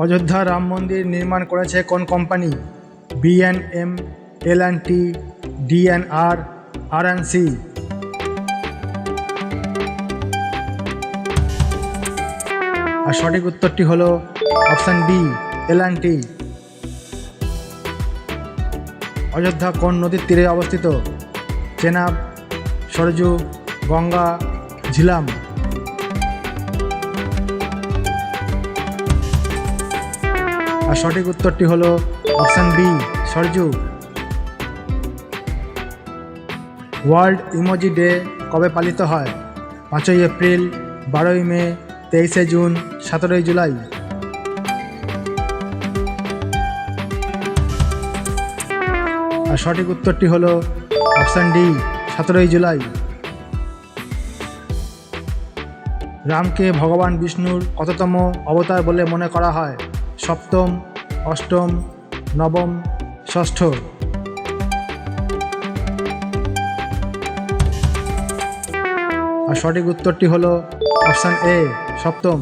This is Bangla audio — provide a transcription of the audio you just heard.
অযোধ্যা রাম মন্দির নির্মাণ করেছে কোন company? BNM, L and T, DNR, R and C. আর সঠিক উত্তরটি হলো অপশান বি, এল&টি। অযোধ্যা কোন নদীর তীরে অবস্থিত? চেনাব, সরজু, গঙ্গা, ঝিলাম। আর সঠিক উত্তরটি হলো option B, Saryu. World emoji day কবে পালিত হয়? 5ই এপ্রিল, 12ই মে, 23শে জুন, 17ই জুলাই। আর সঠিক উত্তরটি হলো অপশান ডি, 17ই জুলাই। রামকে ভগবান বিষ্ণুর কততম অবতার বলে মনে করা হয়? 7ম, 8ম, 9ম, 6ষ্ঠ। আর সঠিক উত্তরটি হলো অপশান এ, 7ম।